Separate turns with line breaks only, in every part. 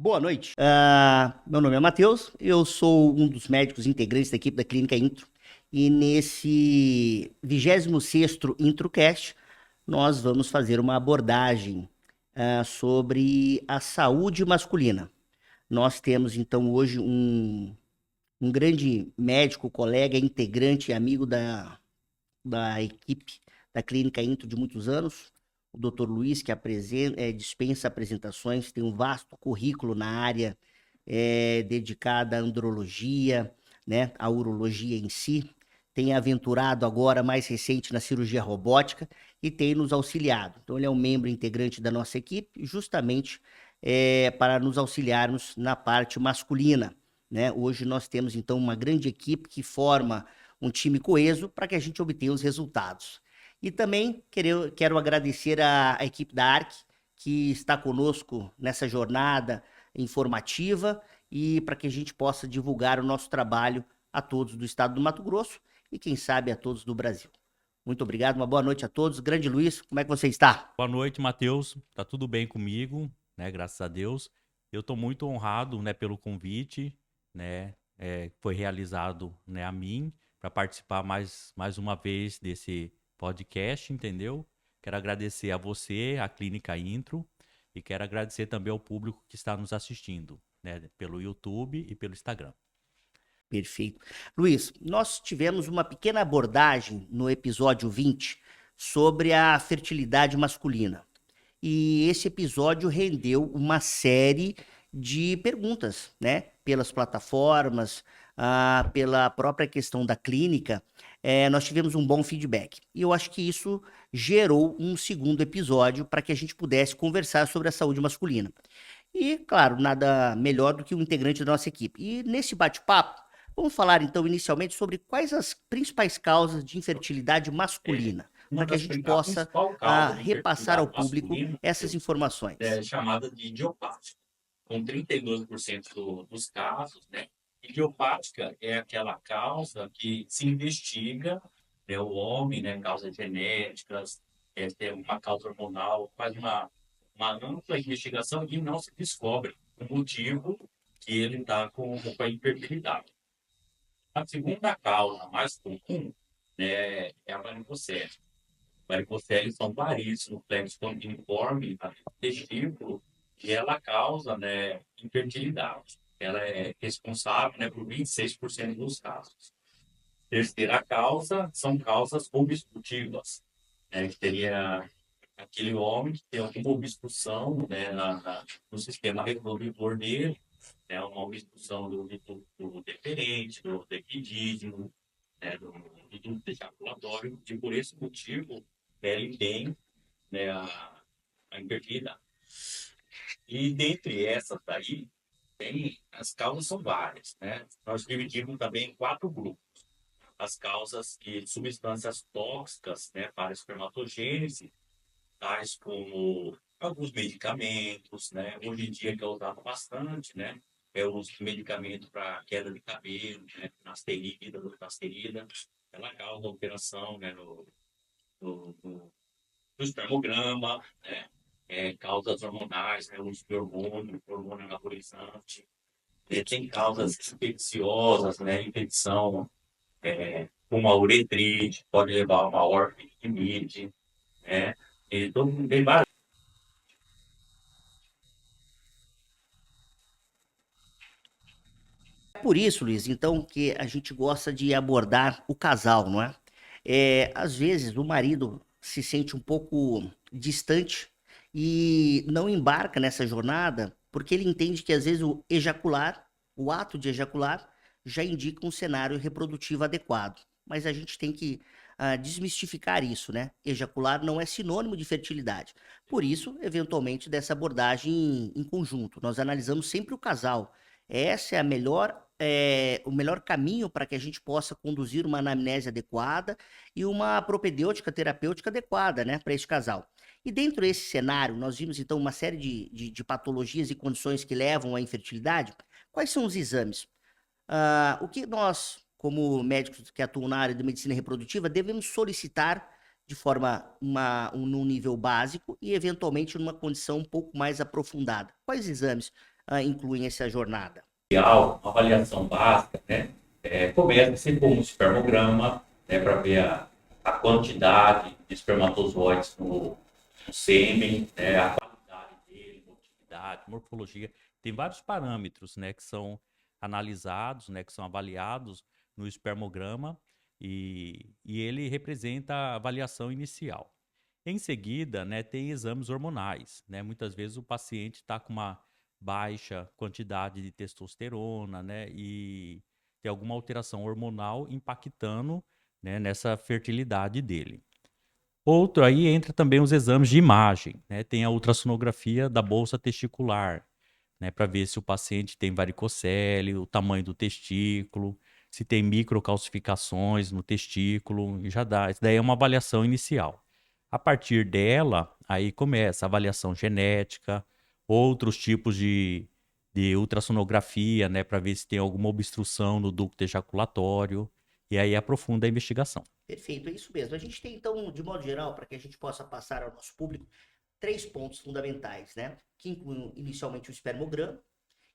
Boa noite. Meu nome é Matheus, eu sou um dos médicos integrantes da equipe da Clínica Intro e nesse 26º IntroCast nós vamos fazer uma abordagem sobre a saúde masculina. Nós temos então hoje um grande médico, colega, integrante e amigo da equipe da Clínica Intro de muitos anos, o Dr. Luiz, que dispensa apresentações, tem um vasto currículo na área dedicada à andrologia, né, à urologia em si, tem aventurado agora, mais recente, na cirurgia robótica e tem nos auxiliado. Então, ele é um membro integrante da nossa equipe, justamente para nos auxiliarmos na parte masculina, né? Hoje nós temos, então, uma grande equipe que forma um time coeso para que a gente obtenha os resultados. E também quero agradecer a equipe da ARC, que está conosco nessa jornada informativa e para que a gente possa divulgar o nosso trabalho a todos do estado do Mato Grosso e, quem sabe, a todos do Brasil. Muito obrigado, uma boa noite a todos. Grande Luiz, como é que você está?
Boa noite, Matheus. Tá tudo bem comigo, né? Graças a Deus. Eu estou muito honrado, né, pelo convite, né, que foi realizado, né, a mim para participar mais uma vez desse podcast, entendeu? Quero agradecer a você, a Clínica Intro, e quero agradecer também ao público que está nos assistindo, né, pelo YouTube e pelo Instagram.
Perfeito. Luiz, nós tivemos uma pequena abordagem no episódio 20 sobre a fertilidade masculina. E esse episódio rendeu uma série de perguntas, né? Pelas plataformas, pela própria questão da clínica, nós tivemos um bom feedback. E eu acho que isso gerou um segundo episódio para que a gente pudesse conversar sobre a saúde masculina. E, claro, nada melhor do que um integrante da nossa equipe. E nesse bate-papo, vamos falar então inicialmente sobre quais as principais causas de infertilidade masculina, para que a gente possa
principal causa de
repassar ao
infertilidade
público
masculina
essas informações.
é chamada de idiopática, com 32% dos casos, né? Idiopática é aquela causa que se investiga, né, o homem, né, causas genéticas, tem uma causa hormonal, faz uma ampla investigação e não se descobre o motivo que ele está com a infertilidade. A segunda causa mais comum, né, é a varicocele. Varicocele são varizes no plexo tendiniforme, testículo, e ela causa, né, infertilidade. Ela é responsável, né, por 26% dos casos. Terceira causa são causas obstrutivas, né, que teria aquele homem que tem alguma obstrução, né, no sistema reprodutor dele, né, uma obstrução do deferente, do epidídimo, né, do duto ejaculatório, e por esse motivo ele tem, né, a infertilidade. E dentre essas daí, as causas são várias, né? Nós dividimos também em 4 grupos. As causas de substâncias tóxicas, né, para a espermatogênese, tais como alguns medicamentos, né? Hoje em dia que é usado bastante, né? É o uso de medicamento para queda de cabelo, né? Finasterida, dutasterida, ela causa alteração, né, no espermograma, né? Causas hormonais, né? O uso de hormônio anabolizante. Tem causas infecciosas, né? Infecção, como a uretrite, pode levar a uma orfitimite, né? Então, tem várias.
É por isso, Luiz, então, que a gente gosta de abordar o casal, não é? Às vezes o marido se sente um pouco distante e não embarca nessa jornada porque ele entende que às vezes o ato de ejacular, já indica um cenário reprodutivo adequado. Mas a gente tem que desmistificar isso, né? Ejacular não é sinônimo de fertilidade. Por isso, eventualmente, dessa abordagem em conjunto. Nós analisamos sempre o casal. Essa é o melhor caminho para que a gente possa conduzir uma anamnese adequada e uma propedêutica terapêutica adequada, né, para esse casal. E dentro desse cenário, nós vimos então uma série de patologias e condições que levam à infertilidade. Quais são os exames? O que nós, como médicos que atuam na área de medicina reprodutiva, devemos solicitar de forma num nível básico e eventualmente numa condição um pouco mais aprofundada? Quais exames incluem essa jornada?
Uma avaliação básica, né? Começa sempre com um espermograma, né, para ver a quantidade de espermatozoides no sêmen, né, a qualidade dele,
Motilidade, morfologia. Tem vários parâmetros, né, que são analisados, né, que são avaliados no espermograma e ele representa a avaliação inicial. Em seguida, né, tem exames hormonais, né? Muitas vezes o paciente está com uma baixa quantidade de testosterona, né, e tem alguma alteração hormonal impactando, né, nessa fertilidade dele. Outro aí entra também os exames de imagem, né? Tem a ultrassonografia da bolsa testicular, né, para ver se o paciente tem varicocele, o tamanho do testículo, se tem microcalcificações no testículo, e já dá. Isso daí é uma avaliação inicial. A partir dela, aí começa a avaliação genética, outros tipos de ultrassonografia, né, para ver se tem alguma obstrução no ducto ejaculatório, e aí aprofunda a investigação.
Perfeito, é isso mesmo. A gente tem, então, de modo geral, para que a gente possa passar ao nosso público, 3 pontos fundamentais, né? Que incluem inicialmente o espermograma,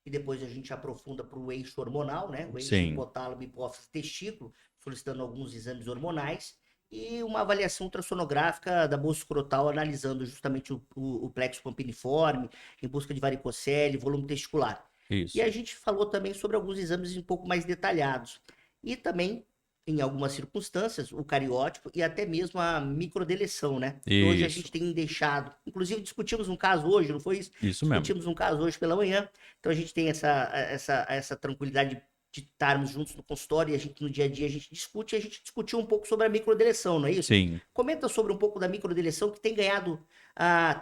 e depois a gente aprofunda para o eixo hormonal, né? O eixo
Sim.
hipotálamo, hipófise, testículo, solicitando alguns exames hormonais, e uma avaliação ultrassonográfica da bolsa escrotal, analisando justamente o plexo pampiniforme, em busca de varicocele, volume testicular.
Isso.
E a gente falou também sobre alguns exames um pouco mais detalhados. E também, em algumas circunstâncias, o cariótipo e até mesmo a microdeleção, né? Que hoje a
Isso.
gente tem deixado. Inclusive, discutimos um caso hoje, não foi isso?
Isso mesmo.
Discutimos um caso hoje pela manhã. Então a gente tem essa tranquilidade de estarmos juntos no consultório e a gente no dia a dia a gente discute e a gente discutiu um pouco sobre a microdeleção, não é isso?
Sim.
Comenta sobre um pouco da microdeleção que tem ganhado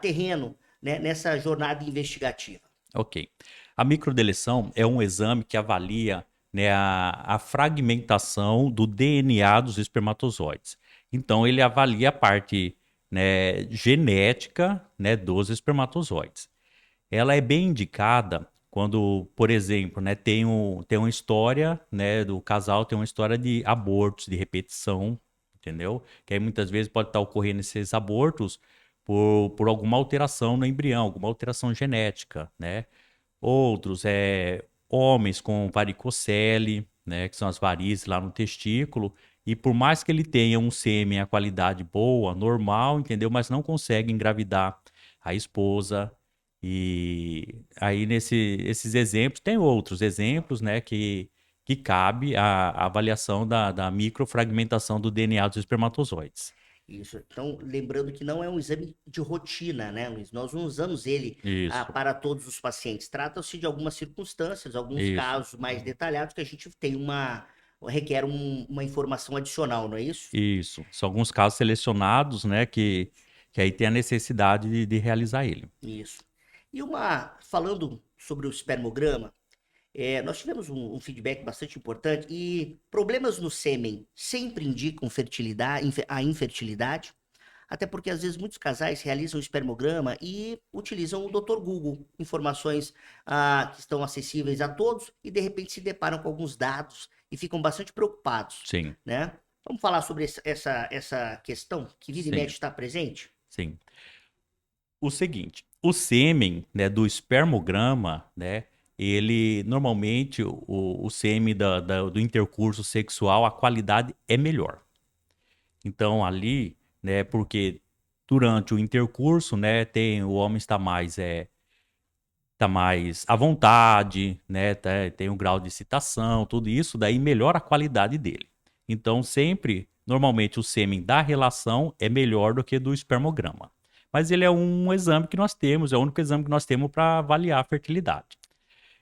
terreno, né, nessa jornada investigativa.
Ok. A microdeleção é um exame que avalia, né, a fragmentação do DNA dos espermatozoides. Então, ele avalia a parte, né, genética, né, dos espermatozoides. Ela é bem indicada quando, por exemplo, né, tem uma história, né, do casal tem uma história de abortos de repetição, entendeu? Que aí muitas vezes pode estar ocorrendo esses abortos por alguma alteração no embrião, alguma alteração genética, né? Outros homens com varicocele, né, que são as varizes lá no testículo, e por mais que ele tenha um sêmen a qualidade boa, normal, entendeu? Mas não consegue engravidar a esposa. E aí esses exemplos, tem outros exemplos, né, que cabe a avaliação da microfragmentação do DNA dos espermatozoides.
Isso. Então, lembrando que não é um exame de rotina, né, Luiz? Nós não usamos ele
Isso,
para todos os pacientes. Trata-se de algumas circunstâncias, alguns
isso,
casos mais detalhados que a gente tem requer uma informação adicional, não é isso?
isso. São alguns casos selecionados, né, que aí tem a necessidade de realizar ele.
Isso. E falando sobre o espermograma, nós tivemos um feedback bastante importante e problemas no sêmen sempre indicam a infertilidade, até porque às vezes muitos casais realizam o espermograma e utilizam o Dr. Google, informações que estão acessíveis a todos e de repente se deparam com alguns dados e ficam bastante preocupados,
Sim,
né? Vamos falar sobre essa questão que vira e
sim,
mexe está presente?
sim. O seguinte, o sêmen, né, do espermograma, né, ele normalmente o sêmen do intercurso sexual, a qualidade é melhor. Então ali, né, porque durante o intercurso, né, o homem está mais à vontade, né, tem um grau de excitação, tudo isso daí melhora a qualidade dele. Então sempre, normalmente o sêmen da relação é melhor do que do espermograma. Mas ele é um exame que nós temos, é o único exame que nós temos para avaliar a fertilidade.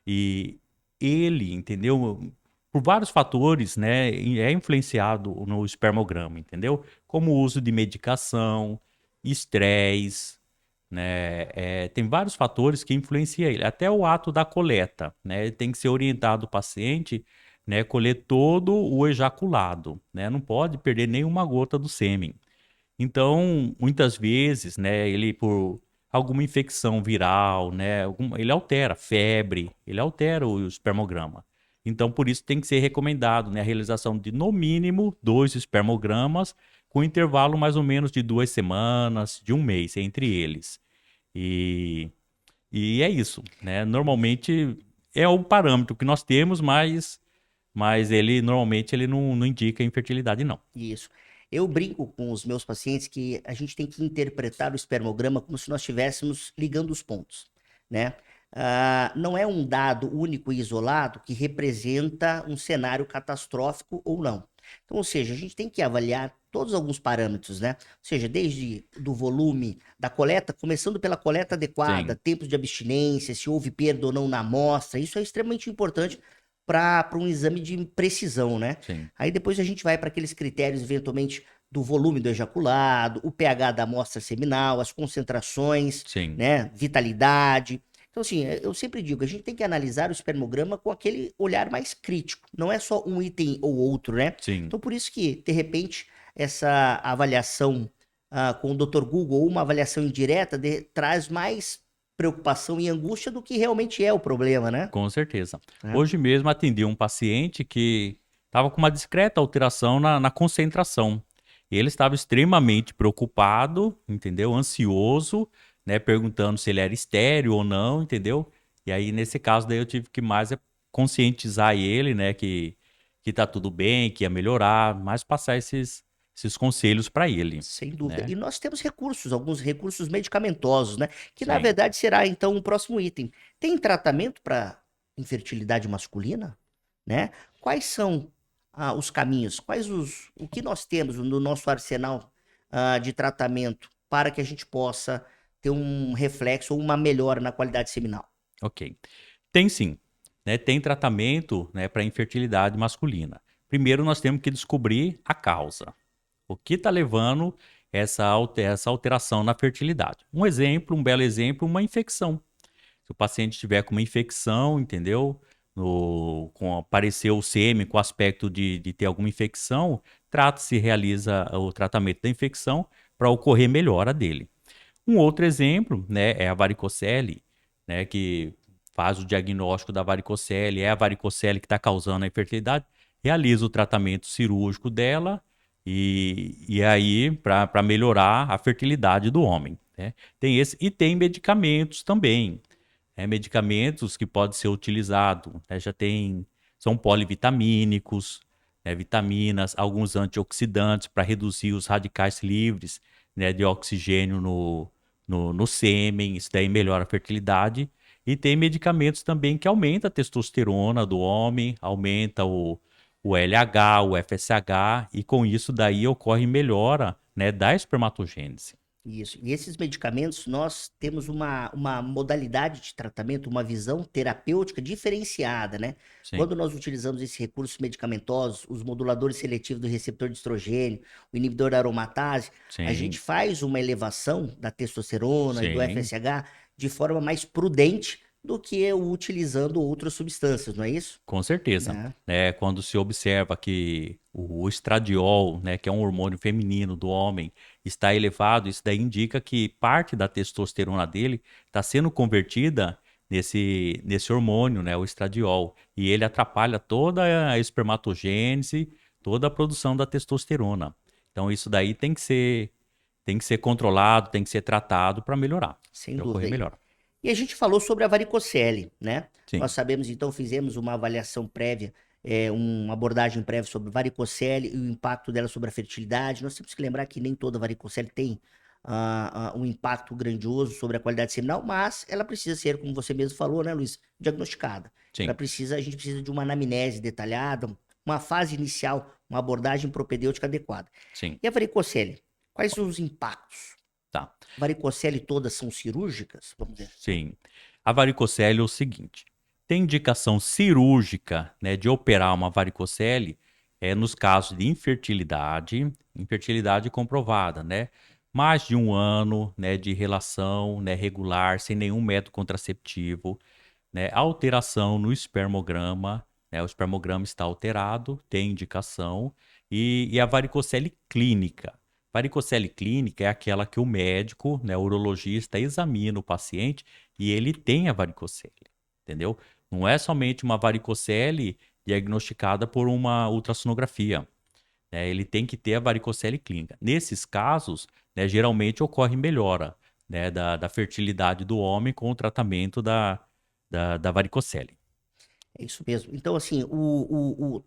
E ele, entendeu? Por vários fatores, né, é influenciado no espermograma, entendeu? Como o uso de medicação, estresse, né? Tem vários fatores que influenciam ele. Até o ato da coleta, né? Tem que ser orientado o paciente, né, colher todo o ejaculado, né? Não pode perder nenhuma gota do sêmen. Então, muitas vezes, né, ele por alguma infecção viral, né, ele altera febre, ele altera o espermograma. Então, por isso tem que ser recomendado, né, a realização de no mínimo 2 espermogramas com intervalo mais ou menos de 2 semanas, de um mês entre eles. E E é isso, né? Normalmente é o parâmetro que nós temos, mas ele normalmente ele não indica infertilidade, não.
Isso. Eu brinco com os meus pacientes que a gente tem que interpretar o espermograma como se nós estivéssemos ligando os pontos, né? Não é um dado único e isolado que representa um cenário catastrófico ou não. Então, ou seja, a gente tem que avaliar todos alguns parâmetros, né? Ou seja, desde do volume da coleta, começando pela coleta adequada,
Sim,
tempos de abstinência, se houve perda ou não na amostra, isso é extremamente importante para um exame de precisão, né?
sim,
Aí depois a gente vai para aqueles critérios, eventualmente, do volume do ejaculado, o pH da amostra seminal, as concentrações,
sim,
né? Vitalidade. Então, assim, eu sempre digo, a gente tem que analisar o espermograma com aquele olhar mais crítico. Não é só um item ou outro, né?
sim,
Então, por isso que, de repente, essa avaliação com o Dr. Google ou uma avaliação indireta traz mais preocupação e angústia do que realmente é o problema, né?
com certeza.
É.
Hoje mesmo atendi um paciente que estava com uma discreta alteração na concentração. Ele estava extremamente preocupado, entendeu? Ansioso, né? Perguntando se ele era estéril ou não, entendeu? E aí, nesse caso, daí eu tive que mais conscientizar ele, né? Que tá tudo bem, que ia melhorar, mas passar esses conselhos para ele,
Sem dúvida.
né?
E nós temos recursos, alguns recursos medicamentosos, né? Que na
Sim.
verdade será então o próximo item. Tem tratamento para infertilidade masculina, né? Quais são os caminhos? O que nós temos no nosso arsenal de tratamento para que a gente possa ter um reflexo ou uma melhora na qualidade seminal?
Ok. Tem sim, né? Tem tratamento, né, para infertilidade masculina. Primeiro nós temos que descobrir a causa. O que está levando essa alteração na fertilidade? Um exemplo, um belo exemplo, uma infecção. Se o paciente tiver com uma infecção, entendeu? Apareceu o sêmen com aspecto de ter alguma infecção, trata-se, realiza o tratamento da infecção para ocorrer melhora dele. Um outro exemplo, né, é a varicocele, né, que faz o diagnóstico da varicocele, é a varicocele que está causando a infertilidade, realiza o tratamento cirúrgico dela e aí para melhorar a fertilidade do homem, né? Tem esse e tem medicamentos também, né, medicamentos que podem ser utilizados, né, são polivitamínicos, né, vitaminas, alguns antioxidantes para reduzir os radicais livres, né, de oxigênio no sêmen, isso daí melhora a fertilidade. E tem medicamentos também que aumentam a testosterona do homem, aumenta o LH, o FSH, e com isso daí ocorre melhora, né, da espermatogênese.
Isso. E esses medicamentos, nós temos uma modalidade de tratamento, uma visão terapêutica diferenciada, né?
Sim,
Quando nós utilizamos esses recursos medicamentosos, os moduladores seletivos do receptor de estrogênio, o inibidor da aromatase, a
sim,
gente faz uma elevação da testosterona e do
sim.
FSH de forma mais prudente do que eu utilizando outras substâncias, não é isso?
Com certeza,
Né?
né? Quando se observa que o estradiol, né, que é um hormônio feminino do homem, está elevado, isso daí indica que parte da testosterona dele está sendo convertida nesse hormônio, né, o estradiol, e ele atrapalha toda a espermatogênese, toda a produção da testosterona. Então isso daí tem que ser controlado, tem que ser tratado para melhorar,
Sem
para ocorrer
dúvida.
melhor.
E a gente falou sobre a varicocele, né? Nós
Sim,
sabemos, então, fizemos uma avaliação prévia, uma abordagem prévia sobre varicocele e o impacto dela sobre a fertilidade. Nós temos que lembrar que nem toda varicocele tem um impacto grandioso sobre a qualidade seminal, mas ela precisa ser, como você mesmo falou, né, Luiz, diagnosticada.
sim,
A gente precisa de uma anamnese detalhada, uma fase inicial, uma abordagem propedêutica adequada.
sim,
E a varicocele? Quais são os impactos?
tá.
Varicocele todas são cirúrgicas? Vamos dizer.
Sim. A varicocele é o seguinte: tem indicação cirúrgica, né, de operar uma varicocele nos casos de infertilidade comprovada, né? Mais de um ano, né, de relação, né, regular, sem nenhum método contraceptivo, né? Alteração no espermograma, né? O espermograma está alterado, tem indicação, e a varicocele clínica. Varicocele clínica é aquela que o médico, né, o urologista, examina o paciente e ele tem a varicocele, entendeu? Não é somente uma varicocele diagnosticada por uma ultrassonografia, né? Ele tem que ter a varicocele clínica. Nesses casos, né, geralmente ocorre melhora, né, da fertilidade do homem com o tratamento da varicocele.
É isso mesmo. Então, assim, o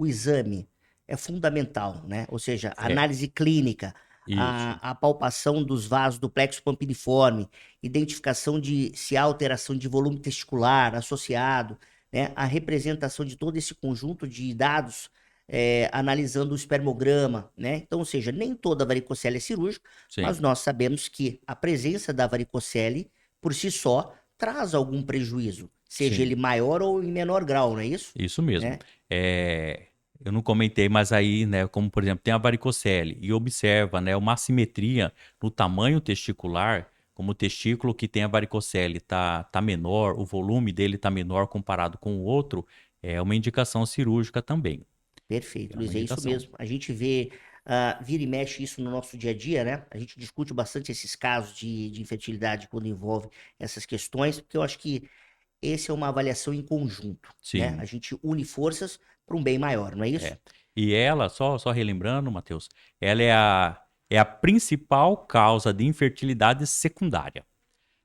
exame é fundamental, né? Ou seja, a
É,
análise clínica,
isso.
a palpação dos vasos do plexo pampiniforme, identificação de se há alteração de volume testicular associado, né? A representação de todo esse conjunto de dados, analisando o espermograma, né? Então, ou seja, nem toda varicocele é cirúrgica, mas
Sim,
nós sabemos que a presença da varicocele, por si só, traz algum prejuízo, seja ele
sim.
maior ou em menor grau, não é isso?
Isso mesmo.
Né?
Eu não comentei, mas aí, né, como por exemplo, tem a varicocele e observa, né, uma assimetria no tamanho testicular, como o testículo que tem a varicocele tá menor, o volume dele tá menor comparado com o outro, é uma indicação cirúrgica também.
Perfeito,
É uma
Luiz, é isso
indicação.
mesmo. A gente vê, vira e mexe isso no nosso dia a dia, né? A gente discute bastante esses casos de infertilidade quando envolve essas questões, porque eu acho que esse é uma avaliação em conjunto, né? A
Sim,
gente une forças para um bem maior, não é isso?
é. E ela, só relembrando, Matheus, ela é a principal causa de infertilidade secundária.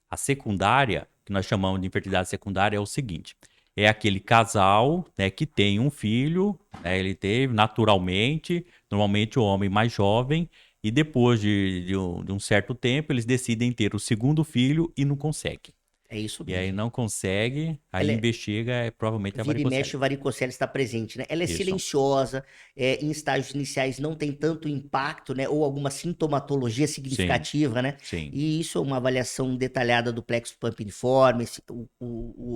A secundária, que nós chamamos de infertilidade secundária, é o seguinte: é aquele casal, né, que tem um filho, né, ele teve naturalmente, normalmente o homem mais jovem, e depois de um certo tempo eles decidem ter o segundo filho e não conseguem.
É isso
E aí
mesmo.
não consegue, aí
Ela é,
investiga, provavelmente a
vira e mexe,
varicocele.
varicocele está presente, né? Ela é
Isso,
silenciosa, em estágios iniciais não tem tanto impacto, né? Ou alguma sintomatologia
sim,
significativa, né?
sim,
E isso é uma avaliação detalhada do plexo pampiniforme,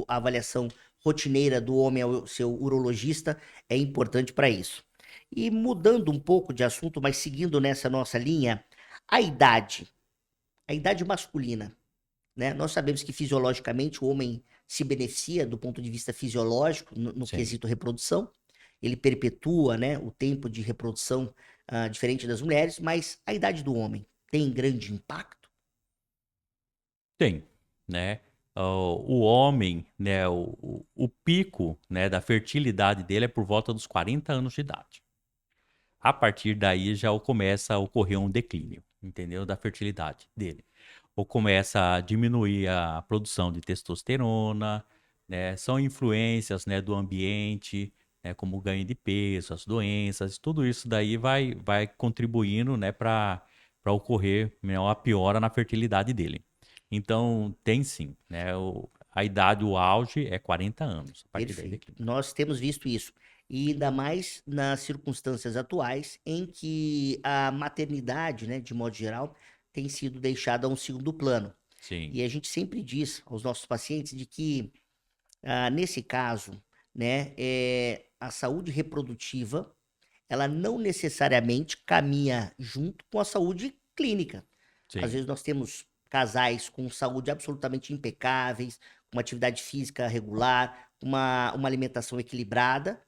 a avaliação rotineira do homem ao seu urologista é importante para isso. E mudando um pouco de assunto, mas seguindo nessa nossa linha, a idade, a idade masculina, né? Nós sabemos que fisiologicamente o homem se beneficia do ponto de vista fisiológico no
sim.
quesito reprodução. Ele perpetua, né, o tempo de reprodução diferente das mulheres, mas a idade do homem tem grande impacto?
Tem, né? O homem, né, o pico, né, da fertilidade dele é por volta dos 40 anos de idade. A partir daí já começa a ocorrer um declínio, entendeu? Da fertilidade dele. Ou começa a diminuir a produção de testosterona, né? São influências, né, do ambiente, né, como o ganho de peso, as doenças, tudo isso daí vai contribuindo, né, para ocorrer, né, uma piora na fertilidade dele. Então, tem sim, né? A idade, o auge é 40 anos, a partir daí
Perfeito.
declínio.
Nós temos visto isso. E ainda mais nas circunstâncias atuais, em que a maternidade, né, de modo geral, tem sido deixada a um segundo plano.
Sim,
E a gente sempre diz aos nossos pacientes de que nesse caso, né, a saúde reprodutiva, ela não necessariamente caminha junto com a saúde clínica. Às
sim,
vezes nós temos casais com saúde absolutamente impecáveis, uma atividade física regular, uma alimentação equilibrada,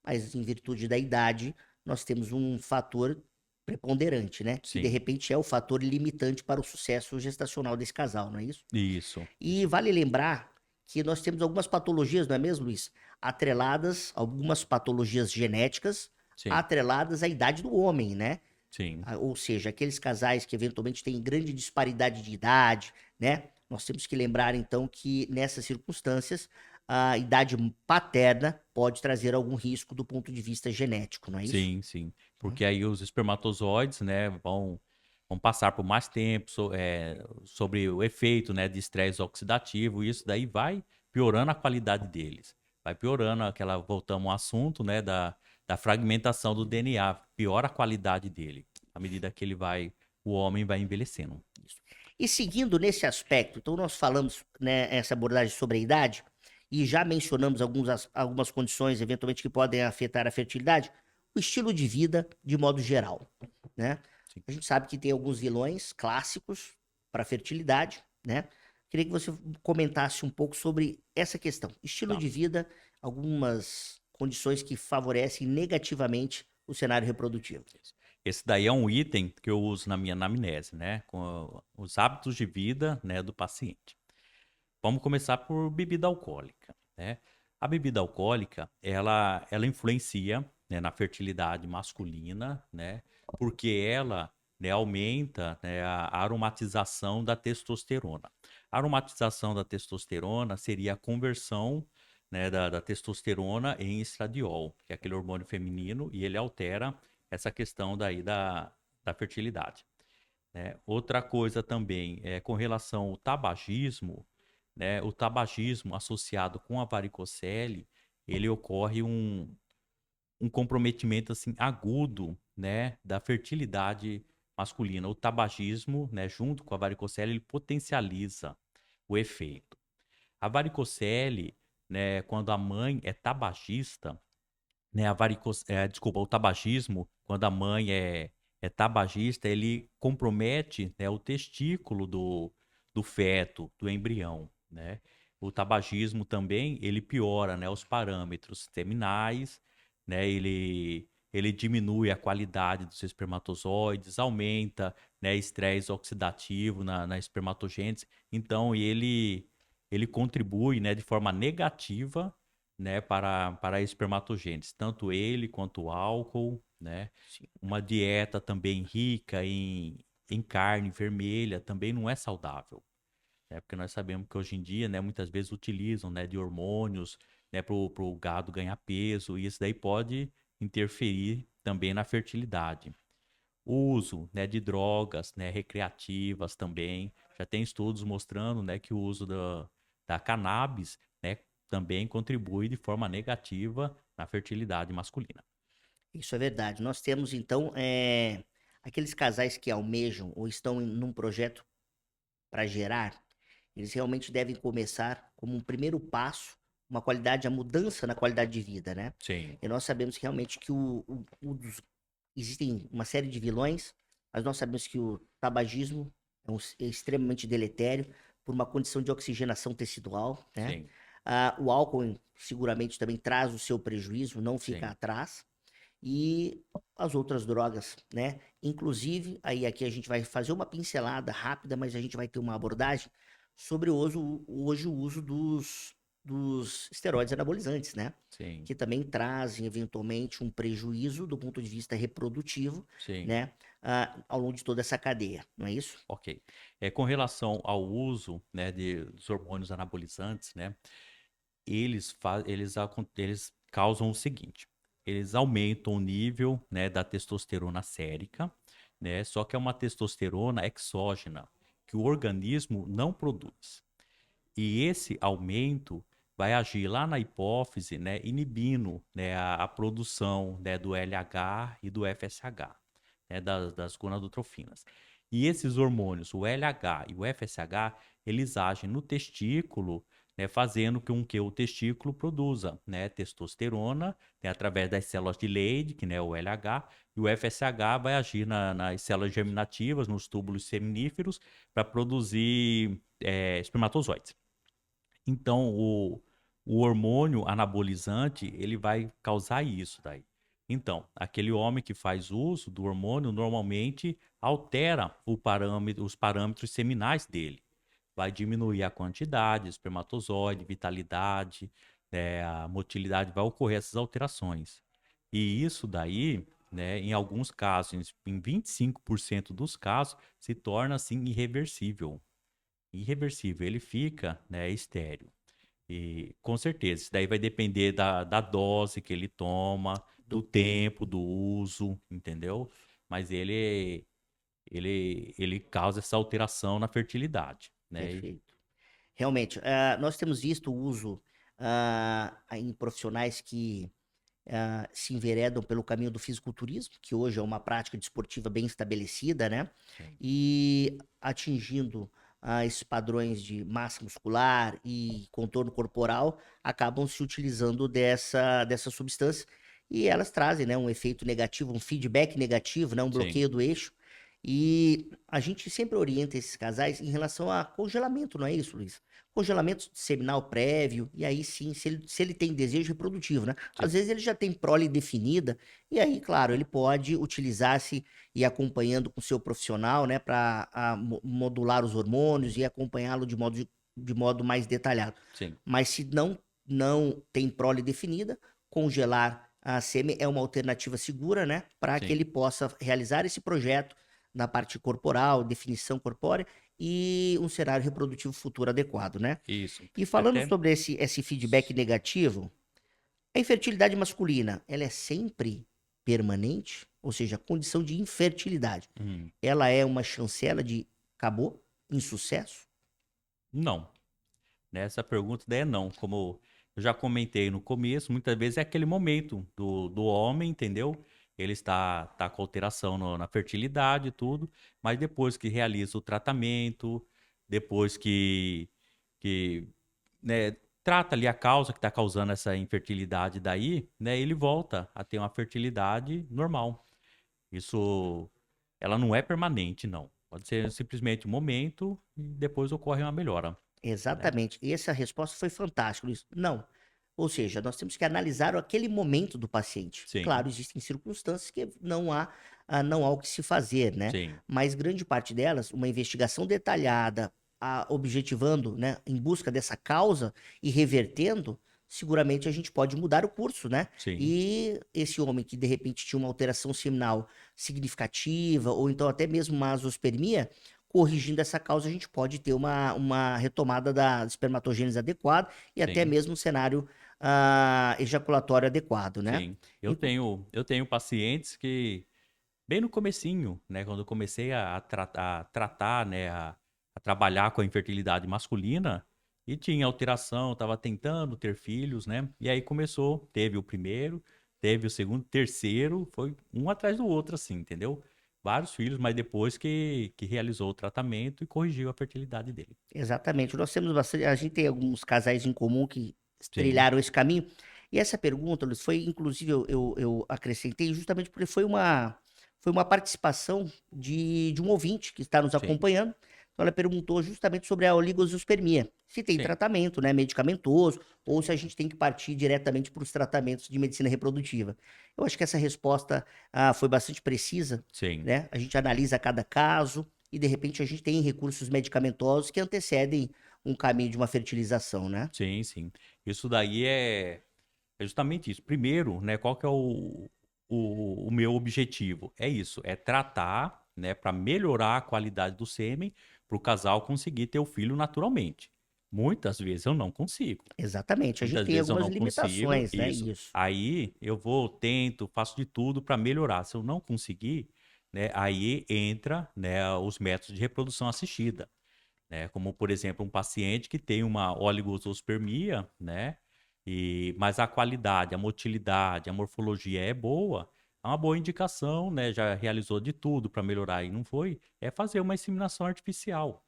mas em virtude da idade, nós temos um fator preponderante, né? Que de
sim.
repente é o fator limitante para o sucesso gestacional desse casal, não é isso?
Isso,
E
isso.
vale lembrar que nós temos algumas patologias, não é mesmo, Luiz? Atreladas, algumas patologias genéticas,
Sim,
atreladas à idade do homem, né?
sim,
Ou seja, aqueles casais que eventualmente têm grande disparidade de idade, né? Nós temos que lembrar, então, que nessas circunstâncias, a idade paterna pode trazer algum risco do ponto de vista genético, não é isso?
sim, sim.
Hum.
Porque aí os espermatozoides, né, vão passar por mais tempo sobre o efeito, né, de estresse oxidativo, e isso daí vai piorando a qualidade deles. Vai piorando voltamos ao assunto, né, da fragmentação do DNA, piora a qualidade dele, à medida que o homem vai envelhecendo.
E seguindo nesse aspecto, então nós falamos, né, essa abordagem sobre a idade e já mencionamos algumas condições, eventualmente, que podem afetar a fertilidade, o estilo de vida de modo geral, né?
Sim.
A gente sabe que tem alguns vilões clássicos para a fertilidade, né? Queria que você comentasse um pouco sobre essa questão. Estilo
Tá.
de vida, algumas condições que favorecem negativamente o cenário reprodutivo.
Isso. Esse daí é um item que eu uso na minha anamnese, né? Com os hábitos de vida, né, do paciente. Vamos começar por bebida alcoólica, né? A bebida alcoólica, ela influencia, né, na fertilidade masculina, né? Porque ela né, aumenta, né, a aromatização da testosterona. A aromatização da testosterona seria a conversão, né, da testosterona em estradiol, que é aquele hormônio feminino, e ele altera essa questão daí da fertilidade, né? Outra coisa também é com relação ao tabagismo, né? O tabagismo associado com a varicocele, ele ocorre um comprometimento assim agudo, né, da fertilidade masculina. O tabagismo, né, junto com a varicocele, ele potencializa o efeito. A varicocele, né, quando a mãe é tabagista, né, desculpa, o tabagismo, quando a mãe é tabagista, ele compromete, né, o testículo do feto, do embrião, né? O tabagismo também, ele piora, né, os parâmetros seminais, né? Ele diminui a qualidade dos espermatozoides, aumenta, né, estresse oxidativo na espermatogênese. Então, ele contribui, né, de forma negativa, né, para a espermatogênese, tanto ele quanto o álcool, né?
Sim.
Uma dieta também rica em carne vermelha também não é saudável, né? Porque nós sabemos que hoje em dia, né, muitas vezes utilizam, né, de hormônios, né, pro gado ganhar peso, e isso daí pode interferir também na fertilidade. O uso, né, de drogas, né, recreativas também. Já tem estudos mostrando, né, que o uso da cannabis, né, também contribui de forma negativa na fertilidade masculina.
Isso é verdade. Nós temos, então, aqueles casais que almejam ou estão num projeto para gerar, eles realmente devem começar como um primeiro passo, uma qualidade, a mudança na qualidade de vida, né?
Sim,
E nós sabemos que realmente que existem uma série de vilões, mas nós sabemos que o tabagismo é extremamente deletério por uma condição de oxigenação tecidual, né?
sim,
O álcool seguramente também traz o seu prejuízo, não fica
sim,
atrás. E as outras drogas, né? Inclusive, aí aqui a gente vai fazer uma pincelada rápida, mas a gente vai ter uma abordagem sobre hoje o uso dos esteroides anabolizantes, né?
sim,
Que também trazem eventualmente um prejuízo do ponto de vista reprodutivo,
sim.
né? Ao longo de toda essa cadeia, não é isso?
Ok. Com relação ao uso, né, dos hormônios anabolizantes, né, eles causam o seguinte: eles aumentam o nível, né, da testosterona sérica, né, só que é uma testosterona exógena, que o organismo não produz. E esse aumento vai agir lá na hipófise, né, inibindo, né, a produção, né, do LH e do FSH, né, das gonadotrofinas. E esses hormônios, o LH e o FSH, eles agem no testículo, né, fazendo com que o testículo produza, né, testosterona, né, através das células de Leydig, que né, o LH, e o FSH vai agir nas células germinativas, nos túbulos seminíferos, para produzir espermatozoides. Então, o hormônio anabolizante, ele vai causar isso daí. Então, aquele homem que faz uso do hormônio normalmente altera os parâmetros seminais dele. Vai diminuir a quantidade, espermatozoide, vitalidade, né, a motilidade, vai ocorrer essas alterações. E isso daí, né, em alguns casos, em 25% dos casos, se torna assim irreversível. Irreversível, ele fica, né, estéril. E com certeza, isso daí vai depender da dose que ele toma,
Do
do
tempo.
tempo, do uso, entendeu? Mas ele causa essa alteração na fertilidade, né?
Perfeito. Realmente, nós temos visto o uso em profissionais que se enveredam pelo caminho do fisiculturismo, que hoje é uma prática desportiva bem estabelecida, né?
Sim,
E atingindo esses padrões de massa muscular e contorno corporal, acabam se utilizando dessa substância e elas trazem, né, um efeito negativo, um feedback negativo, né, um
sim,
bloqueio do eixo. E a gente sempre orienta esses casais em relação a congelamento, não é isso, Luiz? Congelamento seminal prévio, e aí sim, se ele tem desejo reprodutivo, né?
sim,
Às vezes ele já tem prole definida, e aí, claro, ele pode utilizar-se e ir acompanhando com o seu profissional, né, para modular os hormônios e acompanhá-lo de modo mais detalhado.
sim,
Mas se não tem prole definida, congelar a sêmen é uma alternativa segura, né, para que
sim,
ele possa realizar esse projeto na parte corporal, definição corpórea e um cenário reprodutivo futuro adequado, né?
Isso.
E falando
Até
sobre esse feedback negativo, a infertilidade masculina, ela é sempre permanente? Ou seja, a condição de infertilidade,
hum,
ela é uma chancela de acabou, insucesso?
não. Né? Essa pergunta daí é não. Como eu já comentei no começo, muitas vezes é aquele momento do homem, entendeu? Ele está com alteração na fertilidade e tudo, mas depois que realiza o tratamento, depois que né, trata ali a causa que está causando essa infertilidade daí, né, ele volta a ter uma fertilidade normal. Isso, ela não é permanente, não. Pode ser simplesmente um momento e depois ocorre uma melhora, né?
Exatamente. E essa resposta foi fantástica, Luiz. Não. Ou seja, nós temos que analisar aquele momento do paciente.
Sim,
Claro, existem circunstâncias que não há o que se fazer, né?
sim,
Mas grande parte delas, uma investigação detalhada, objetivando, né, em busca dessa causa e revertendo, seguramente a gente pode mudar o curso, né?
sim,
E esse homem que de repente tinha uma alteração seminal significativa, ou então até mesmo uma azoospermia, corrigindo essa causa, a gente pode ter uma retomada da espermatogênese adequada e até
sim,
mesmo um cenário ejaculatório adequado, né?
sim.
E
Eu tenho pacientes que, bem no comecinho, né, quando eu comecei a tratar, né, a trabalhar com a infertilidade masculina, e tinha alteração, estava tentando ter filhos, né, e aí começou, teve o primeiro, teve o segundo, terceiro, foi um atrás do outro, assim, entendeu? Vários filhos, mas depois que realizou o tratamento e corrigiu a fertilidade dele.
exatamente, nós temos bastante, a gente tem alguns casais em comum que
Sim,
trilharam esse caminho. E essa pergunta, Luiz, foi inclusive eu acrescentei justamente porque foi uma participação de um ouvinte que está nos
sim,
acompanhando. Então ela perguntou justamente sobre a oligospermia, se tem
sim,
tratamento, né, medicamentoso, ou se a gente tem que partir diretamente para os tratamentos de medicina reprodutiva. Eu acho que essa resposta foi bastante precisa,
sim.
né? A gente analisa cada caso e de repente a gente tem recursos medicamentosos que antecedem um caminho de uma fertilização, né?
Sim, sim. Isso daí é justamente isso. Primeiro, né, qual que é o meu objetivo? É isso, é tratar, né, para melhorar a qualidade do sêmen, para o casal conseguir ter o filho naturalmente. Muitas vezes eu não consigo.
Exatamente, a gente
Muitas
tem
vezes eu
algumas
não consigo,
limitações, né?
isso.
Isso.
Aí eu vou, tento, faço de tudo para melhorar. Se eu não conseguir, né, aí entra, né, os métodos de reprodução assistida, né? Como, por exemplo, um paciente que tem uma oligospermia, né? Mas a qualidade, a motilidade, a morfologia é boa, é uma boa indicação, né? Já realizou de tudo para melhorar e não foi, é fazer uma inseminação artificial,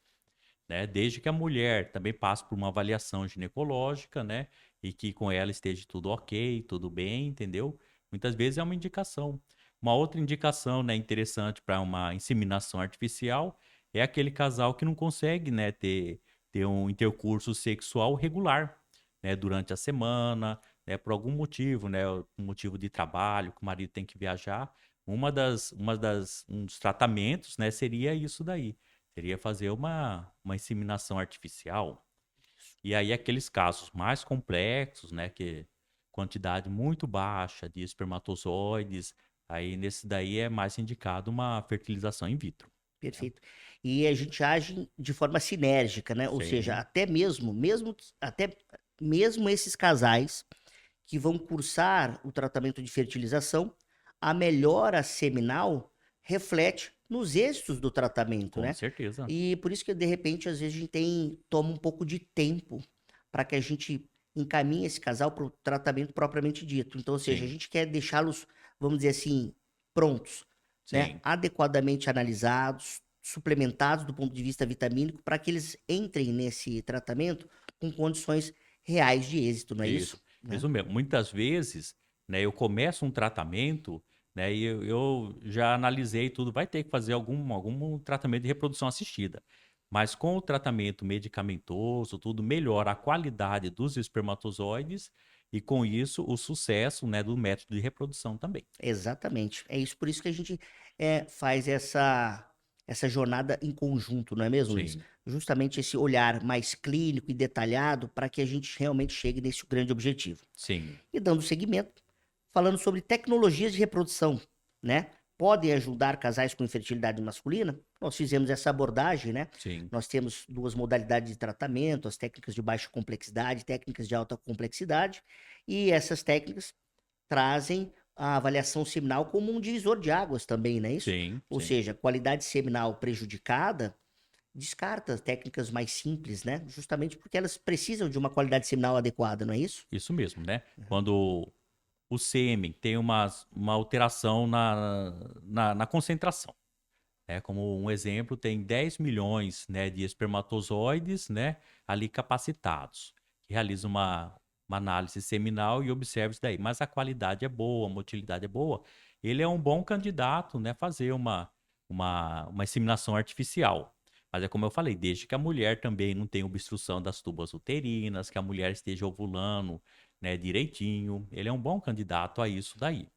né? Desde que a mulher também passe por uma avaliação ginecológica, né? E que com ela esteja tudo ok, tudo bem, entendeu? Muitas vezes é uma indicação. Uma outra indicação, né, interessante para uma inseminação artificial é aquele casal que não consegue, né, ter um intercurso sexual regular, né, durante a semana, né, por algum motivo, né, um motivo de trabalho, que o marido tem que viajar. Um dos tratamentos, né, seria isso daí. Seria fazer uma inseminação artificial. E aí, aqueles casos mais complexos, né, que quantidade muito baixa de espermatozoides, aí nesse daí é mais indicado uma fertilização in vitro, né?
Perfeito. E a gente age de forma sinérgica, né? Ou seja,
Sim,
até até mesmo esses casais que vão cursar o tratamento de fertilização, a melhora seminal reflete nos êxitos do tratamento,
com
né?
certeza.
E por isso que de repente às vezes a gente toma um pouco de tempo para que a gente encaminhe esse casal para o tratamento propriamente dito. Então, ou seja, a
Sim,
gente quer deixá-los, vamos dizer assim, prontos, né?
sim,
Adequadamente analisados, suplementados do ponto de vista vitamínico, para que eles entrem nesse tratamento com condições reais de êxito, não é
isso.
isso? Né?
Isso mesmo. Muitas vezes, né, eu começo um tratamento, né, e eu já analisei tudo, vai ter que fazer algum tratamento de reprodução assistida. Mas com o tratamento medicamentoso, tudo melhora a qualidade dos espermatozoides e com isso o sucesso, né, do método de reprodução também.
Exatamente. É isso, por isso que a gente faz essa jornada em conjunto, não é mesmo, Luiz?
Sim,
Justamente esse olhar mais clínico e detalhado para que a gente realmente chegue nesse grande objetivo.
sim,
E dando seguimento, falando sobre tecnologias de reprodução, né? podem ajudar casais com infertilidade masculina, nós fizemos essa abordagem, né?
Sim.
Nós temos 2 modalidades de tratamento, as técnicas de baixa complexidade, técnicas de alta complexidade, e essas técnicas trazem a avaliação seminal como um divisor de águas também, não é isso?
Sim,
Ou
sim.
seja, qualidade seminal prejudicada, descarta técnicas mais simples, né? Justamente porque elas precisam de uma qualidade seminal adequada, não é isso?
Isso mesmo, né? Quando o sêmen tem uma alteração na concentração. Né? Como um exemplo, tem 10 milhões, né, de espermatozoides, né, ali capacitados, que realiza uma análise seminal e observa isso daí. Mas a qualidade é boa, a motilidade é boa. Ele é um bom candidato, né, fazer uma inseminação artificial. Mas é como eu falei, desde que a mulher também não tenha obstrução das tubas uterinas, que a mulher esteja ovulando, né, direitinho, ele é um bom candidato a isso daí.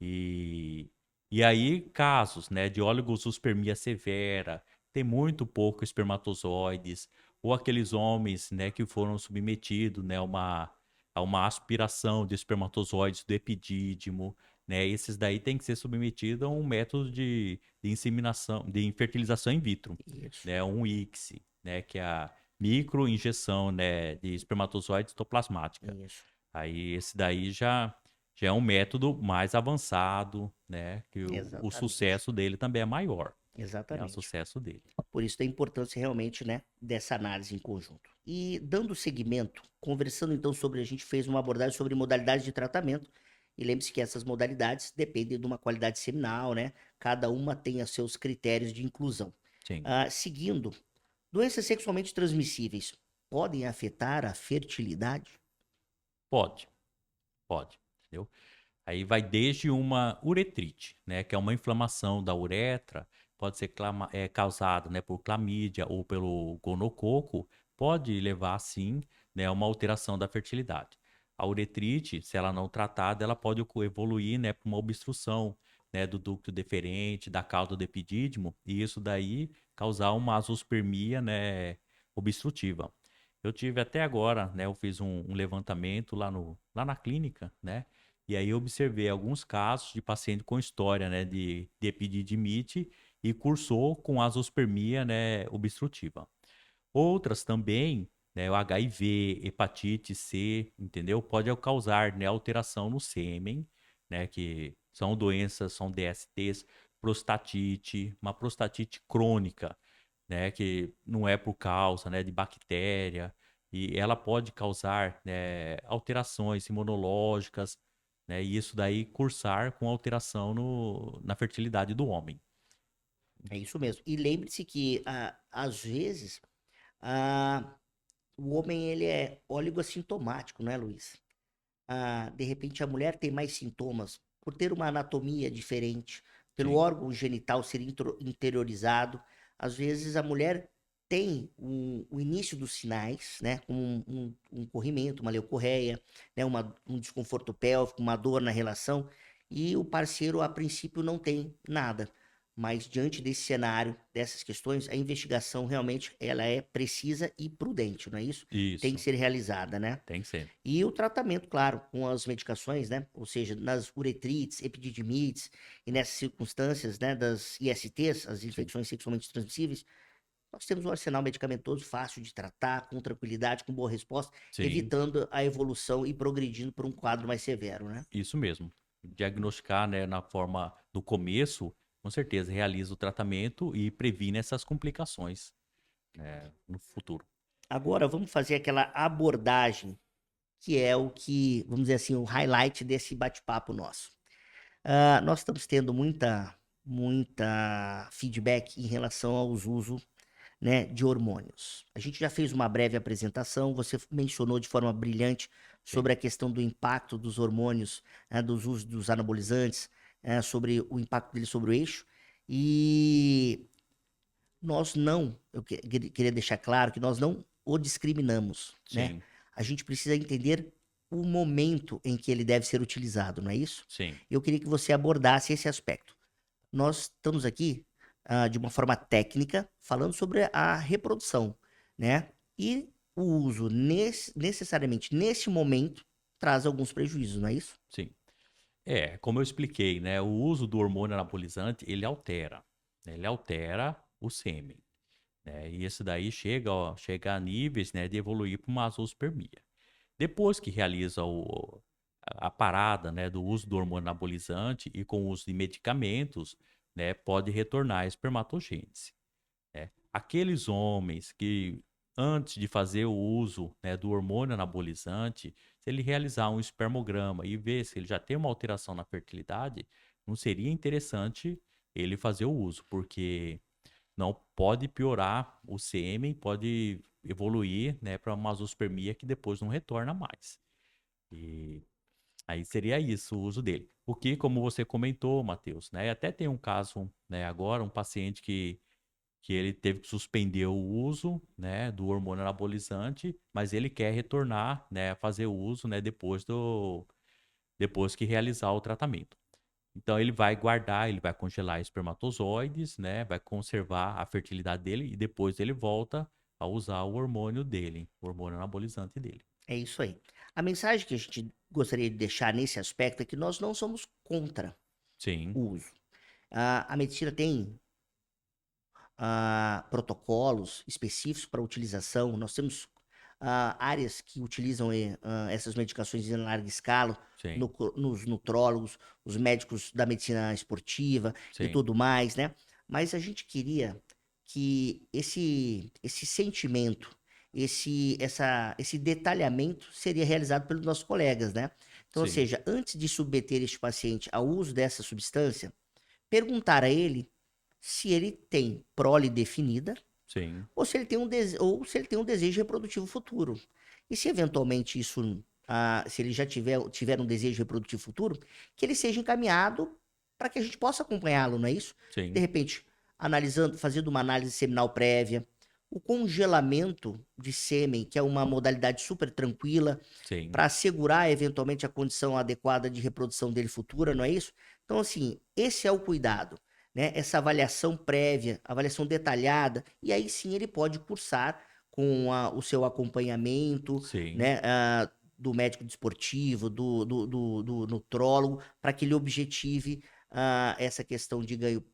E, e aí, casos, né, de oligospermia severa, tem muito pouco espermatozoides, ou aqueles homens, né, que foram submetidos, né, a uma aspiração de espermatozoides do epidídimo, né, esses daí têm que ser submetidos a um método de inseminação, de infertilização in vitro,
Isso,
né, um ICSI, né, que é a microinjeção, né, de espermatozoide citoplasmática.
isso.
Aí esse daí já é um método mais avançado, né? Que o
Exatamente.
sucesso dele também é maior, né? O
Exatamente.
sucesso dele.
Por isso da importância realmente, né, dessa análise em conjunto. E dando seguimento, conversando então sobre, a gente fez uma abordagem sobre modalidades de tratamento, e lembre-se que essas modalidades dependem de uma qualidade seminal, né? Cada uma tem os seus critérios de inclusão.
Sim,
Seguindo, doenças sexualmente transmissíveis podem afetar a fertilidade?
pode, pode, entendeu? Aí vai desde uma uretrite, né? Que é uma inflamação da uretra, pode ser causada, né, por clamídia ou pelo gonococo, pode levar, sim, né, a uma alteração da fertilidade. A uretrite, se ela não tratada, ela pode evoluir, né, para uma obstrução, né, do ducto deferente, da cauda do epidídimo, e isso daí causar uma azoospermia, né, obstrutiva. Eu tive até agora, né, eu fiz um levantamento lá na clínica, né, e aí eu observei alguns casos de paciente com história, né, de epididimite e cursou com azoospermia, né, obstrutiva. Outras também, né, o HIV, hepatite C, entendeu? Pode causar, né, alteração no sêmen, né, que são doenças, são DSTs, prostatite, uma prostatite crônica, né, que não é por causa, né, de bactéria, e ela pode causar, né, alterações imunológicas, né, e isso daí cursar com alteração na fertilidade do homem.
É isso mesmo. E lembre-se que, às vezes, ah, o homem ele é oligossintomático, né, Luiz? De repente a mulher tem mais sintomas por ter uma anatomia diferente, pelo
Sim,
órgão genital ser interiorizado. Às vezes a mulher tem o início dos sinais, né? Como um corrimento, uma leucorreia, né? Um desconforto pélvico, uma dor na relação, e o parceiro, a princípio, não tem nada. Mas diante desse cenário, dessas questões, a investigação realmente ela é precisa e prudente, não é isso? Tem que
isso,
ser realizada, né?
tem que ser.
E o tratamento, claro, com as medicações, né? Ou seja, nas uretrites, epididimites e nessas circunstâncias, né, das ISTs, as
Sim,
infecções sexualmente transmissíveis, nós temos um arsenal medicamentoso fácil de tratar, com tranquilidade, com boa resposta,
sim,
evitando a evolução e progredindo para um quadro mais severo, né?
isso mesmo. Diagnosticar, né, na forma do começo, com certeza realiza o tratamento e previne essas complicações, né, no futuro.
Agora vamos fazer aquela abordagem que é o que, vamos dizer assim, o highlight desse bate-papo nosso. Nós estamos tendo muita feedback em relação aos usos, né, de hormônios. A gente já fez uma breve apresentação, você mencionou de forma brilhante
Sim,
sobre a questão do impacto dos hormônios, né, dos usos dos anabolizantes, sobre o impacto dele sobre o eixo. E nós não, queria deixar claro que nós não o discriminamos, né?
sim,
A gente precisa entender o momento em que ele deve ser utilizado, não é isso?
sim,
Eu queria que você abordasse esse aspecto. Nós estamos aqui, de uma forma técnica, falando sobre a reprodução, né? E o uso necessariamente nesse momento traz alguns prejuízos, não é isso?
sim. Como eu expliquei, né? O uso do hormônio anabolizante, ele altera, né? Ele altera o sêmen, né? E esse daí chega a níveis, né, de evoluir para uma azoospermia. Depois que realiza a parada, né, do uso do hormônio anabolizante e com o uso de medicamentos, né, pode retornar a espermatogênese, né? Aqueles homens que, antes de fazer o uso, né, do hormônio anabolizante, se ele realizar um espermograma e ver se ele já tem uma alteração na fertilidade, não seria interessante ele fazer o uso, porque não pode piorar o sêmen, pode evoluir, né, para uma azoospermia que depois não retorna mais. E aí seria isso o uso dele. O que, como você comentou, Matheus, né, até tem um caso, né, agora, um paciente que ele teve que suspender o uso, né, do hormônio anabolizante, mas ele quer retornar, né, a fazer o uso, né, depois que realizar o tratamento. Então ele vai guardar, ele vai congelar espermatozoides, né, vai conservar a fertilidade dele e depois ele volta a usar o hormônio dele, o hormônio anabolizante dele.
É isso aí. A mensagem que a gente gostaria de deixar nesse aspecto é que nós não somos contra
Sim,
o uso. A medicina tem protocolos específicos para utilização. Nós temos áreas que utilizam essas medicações em larga escala,
sim,
nos nutrólogos, os médicos da medicina esportiva e
sim,
tudo mais, né? Mas a gente queria que esse sentimento, esse detalhamento seria realizado pelos nossos colegas, né? Então, ou
sim,
seja, antes de submeter este paciente ao uso dessa substância, perguntar a ele se ele tem prole definida
sim,
ou se ele tem ou se ele tem um desejo reprodutivo futuro. E se eventualmente isso, se ele já tiver um desejo reprodutivo futuro, que ele seja encaminhado para que a gente possa acompanhá-lo, não é isso? De
sim,
repente, analisando, fazendo uma análise seminal prévia, o congelamento de sêmen, que é uma modalidade super tranquila,
sim,
para assegurar eventualmente a condição adequada de reprodução dele futura, não é isso? Então, assim, esse é o cuidado, né? Essa avaliação prévia, avaliação detalhada, e aí sim ele pode cursar com o seu acompanhamento,
sim,
né? Do médico desportivo, do nutrólogo, para que ele objetive essa questão de ganho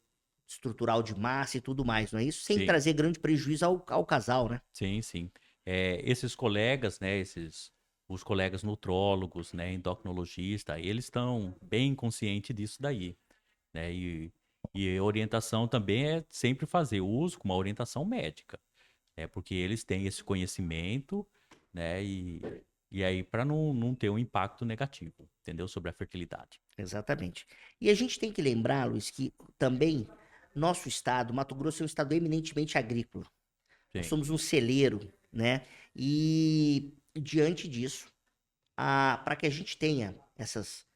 estrutural de massa e tudo mais, não é isso? Sem
sim,
trazer grande prejuízo ao casal, né?
sim, sim. Esses colegas, né, os colegas nutrólogos, né, endocrinologistas, eles estão bem conscientes disso daí, né? E a orientação também é sempre fazer o uso com uma orientação médica, né? Porque eles têm esse conhecimento, né? E aí para não ter um impacto negativo, entendeu? Sobre a fertilidade.
Exatamente. E a gente tem que lembrar, Luiz, que também nosso estado, Mato Grosso, é um estado eminentemente agrícola. Nós
Sim,
somos um celeiro, né? E diante disso, para que a gente tenha essas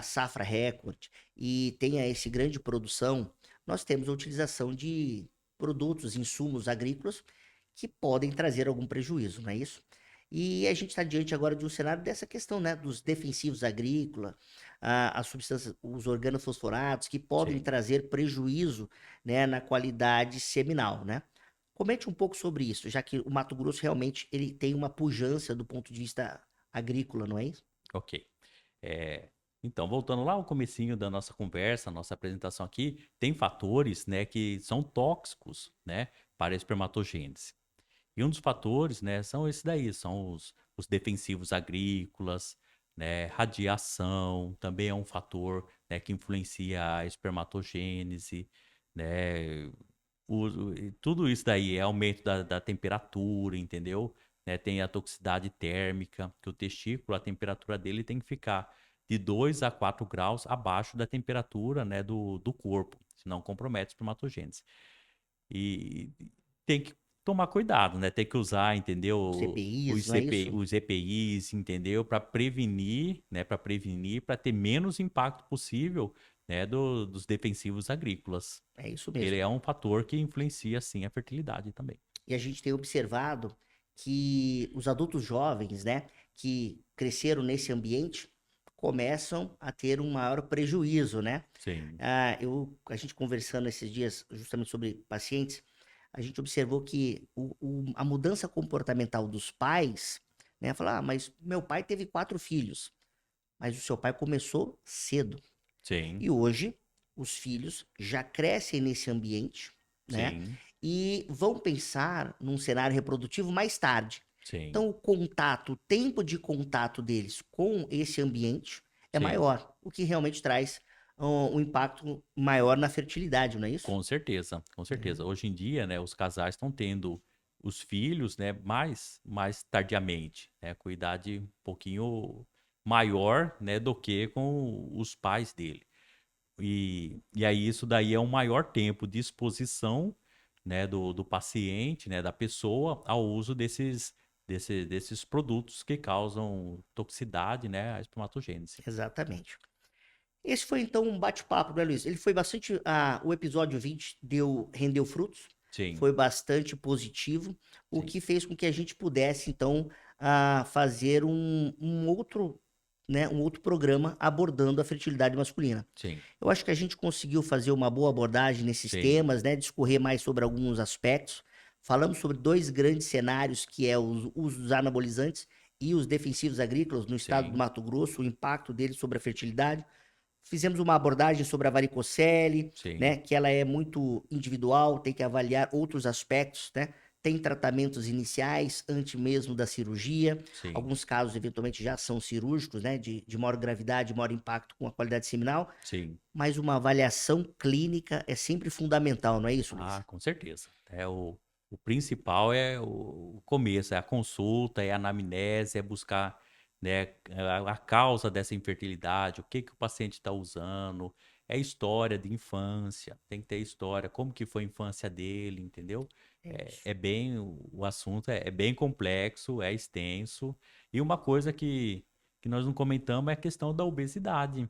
safra recorde e tenha esse grande produção, nós temos a utilização de produtos, insumos agrícolas que podem trazer algum prejuízo, não é isso? E a gente está diante agora de um cenário dessa questão, né, dos defensivos agrícolas, as substâncias, os organofosforados, que podem
sim.
trazer prejuízo, né, na qualidade seminal, né? Comente um pouco sobre isso, já que o Mato Grosso realmente ele tem uma pujança do ponto de vista agrícola, não é isso?
Ok. É, então, voltando lá ao comecinho da nossa conversa, nossa apresentação aqui, tem fatores, né, que são tóxicos, né, para a espermatogênese. E um dos fatores, né, são esses daí, são os defensivos agrícolas, né, radiação, também é um fator, né, que influencia a espermatogênese, né, tudo isso daí é aumento da temperatura, entendeu? Né, tem a toxicidade térmica, que o testículo, a temperatura dele tem que ficar de 2 a 4 graus abaixo da temperatura, né, do corpo, senão compromete a espermatogênese. E tem que tomar cuidado, né? Tem que usar, entendeu?
CPIs, não é isso?
Os EPIs, entendeu? Para prevenir, né? Para ter menos impacto possível, né? Dos defensivos agrícolas.
É isso
Ele
mesmo.
é um fator que influencia, sim, a fertilidade também.
E a gente tem observado que os adultos jovens, né, que cresceram nesse ambiente, começam a ter um maior prejuízo, né?
Sim,
A gente conversando esses dias justamente sobre pacientes, a gente observou que a mudança comportamental dos pais, né? Falar, mas meu pai teve 4 filhos. mas o seu pai começou cedo.
Sim,
E hoje, os filhos já crescem nesse ambiente, né?
sim,
E vão pensar num cenário reprodutivo mais tarde.
sim,
Então, o contato, o tempo de contato deles com esse ambiente é
sim.
maior, o que realmente traz um impacto maior na fertilidade, não é isso?
Com certeza, com certeza. Hoje em dia, né, os casais estão tendo os filhos, né, mais tardiamente, né, com idade um pouquinho maior, né, do que com os pais dele. E aí isso daí é um maior tempo de exposição, né, do paciente, né, da pessoa ao uso desses produtos que causam toxicidade, né, a espermatogênese.
Exatamente. Esse foi então um bate-papo, né, Luiz? Ele foi bastante. O episódio 20 rendeu frutos,
Sim,
foi bastante positivo, o
sim,
que fez com que a gente pudesse, então, fazer um outro, né, um outro programa abordando a fertilidade masculina.
sim,
Eu acho que a gente conseguiu fazer uma boa abordagem nesses
sim,
temas, né? Discorrer mais sobre alguns aspectos. Falamos sobre dois grandes cenários, que é o uso dos anabolizantes e os defensivos agrícolas no estado do
sim,
Mato Grosso, o impacto deles sobre a fertilidade. Fizemos uma abordagem sobre a varicocele,
sim,
né? Que ela é muito individual, tem que avaliar outros aspectos, né? Tem tratamentos iniciais antes mesmo da cirurgia.
sim,
Alguns casos, eventualmente, já são cirúrgicos, né? De maior gravidade, maior impacto com a qualidade seminal.
sim.
Mas uma avaliação clínica é sempre fundamental, não é isso, Luiz?
Ah, com certeza. O principal é o começo, é a consulta, é a anamnese, é buscar, né, a causa dessa infertilidade, o que que o paciente está usando, é história de infância, tem que ter história, como que foi a infância dele, entendeu?
É isso.
O assunto é bem complexo, é extenso, e uma coisa que nós não comentamos é a questão da obesidade.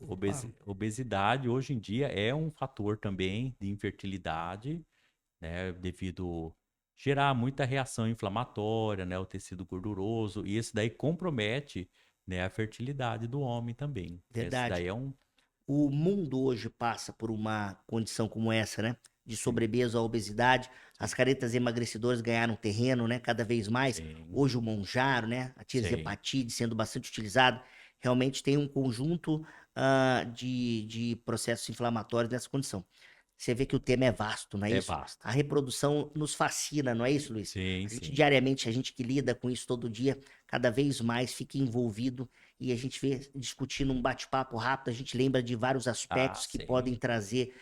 Opa,
Obesidade hoje em dia é um fator também de infertilidade, né, devido gerar muita reação inflamatória, né, o tecido gorduroso, e esse daí compromete, né, a fertilidade do homem também. Esse
verdade.
daí é um,
O mundo hoje passa por uma condição como essa, né? De
sim,
sobrepeso à obesidade. As
sim,
caretas emagrecedoras ganharam terreno, né? Cada vez mais.
sim,
Hoje o Monjaro, né? A
sim,
tirzepatide sendo bastante utilizado. Realmente tem um conjunto de processos inflamatórios nessa condição. Você vê que o tema é vasto, não é
é
isso?
vasto.
A reprodução nos fascina, não é isso, Luiz?
Sim,
A gente
sim.
diariamente, a gente que lida com isso todo dia, cada vez mais fica envolvido e a gente vê discutindo um bate-papo rápido, a gente lembra de vários
Ah,
aspectos que podem
sim,
trazer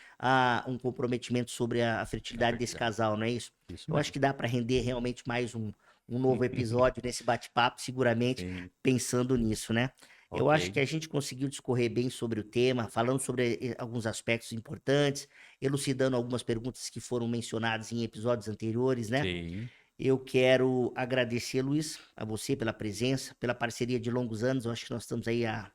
um comprometimento sobre a
a
fertilidade desse
fertilidade.
casal, não é isso?
Isso
Eu acho
mesmo.
que dá para render realmente mais um novo episódio nesse bate-papo, seguramente
Sim,
pensando nisso, né? Eu
ok.
acho que a gente conseguiu discorrer bem sobre o tema, falando sobre alguns aspectos importantes, elucidando algumas perguntas que foram mencionadas em episódios anteriores, né?
Sim.
Eu quero agradecer, Luiz, a você pela presença, pela parceria de longos anos. Eu acho que nós estamos aí há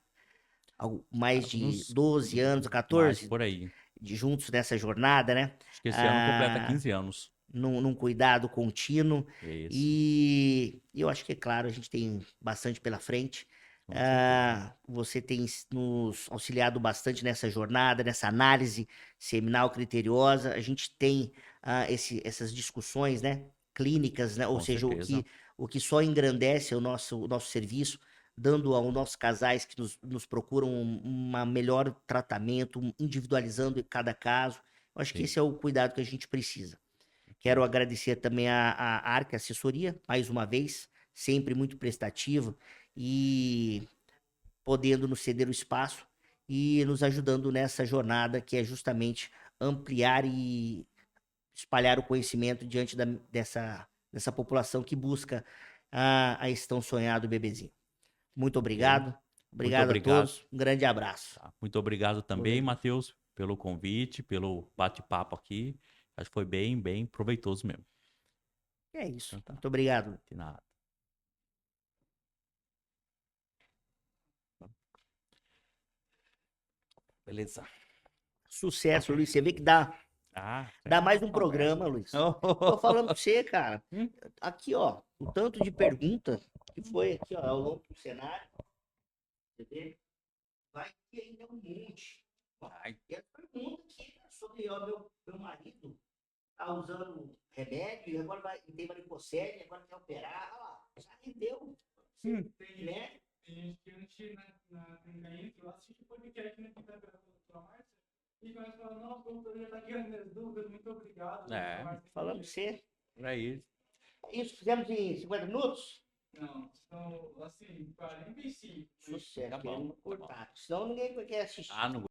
mais de
Uns
12 anos,
mais
14,
por aí.
juntos nessa jornada, né?
Acho que esse ano completa
Ah,
15 anos.
num cuidado contínuo.
Isso,
E eu acho que, é claro, a gente tem bastante pela frente.
com certeza.
Você tem nos auxiliado bastante nessa jornada, nessa análise seminal criteriosa. A gente tem essas discussões, né, clínicas, né, ou
Com
seja,
certeza.
o que só engrandece o nosso serviço, dando aos nossos casais que nos procuram uma melhor tratamento, individualizando cada caso. Eu acho que
Sim,
esse é o cuidado que a gente precisa. Quero
ok.
agradecer também a Arca Assessoria, mais uma vez, sempre muito prestativa e podendo nos ceder o espaço e nos ajudando nessa jornada que é justamente ampliar e espalhar o conhecimento diante dessa população que busca a esse tão sonhado bebezinho. Muito
Ok.
obrigado.
Muito
Obrigado a
obrigado.
todos. Um grande abraço.
Tá? Muito obrigado
Glória a
também,
Deus.
Matheus, pelo convite, pelo bate-papo aqui. Acho que foi bem proveitoso mesmo.
É isso.
Então tá,
Muito obrigado.
de nada. Beleza.
Sucesso, Luiz. Você vê que dá mais um programa, Luiz. Tô falando pra você, cara.
Hum,
Aqui, ó, o tanto de pergunta que foi aqui, ó, ao longo do cenário, entendeu? Vai ter ainda um monte. Ó,
ai,
e a pergunta aqui é sobre, ó, meu marido tá usando remédio e agora tem varicocele, agora quer operar. Olha lá, já rendeu. Você
hum,
perde médico,
Tem gente que antes na clínica entra, assiste o podcast na quinta-feira com a doutora Márcia e começa a falar, nossa, o doutor já tá tirando minhas dúvidas, muito obrigado.
É,
doutora Márcia."
Falando pra você.
É isso.
Isso fizemos em 50 minutos?
Não, são assim, 45.
Sucesso,
Tá bom,
queremos
tá bom.
cortar. Senão ninguém quer assistir.
Ah, não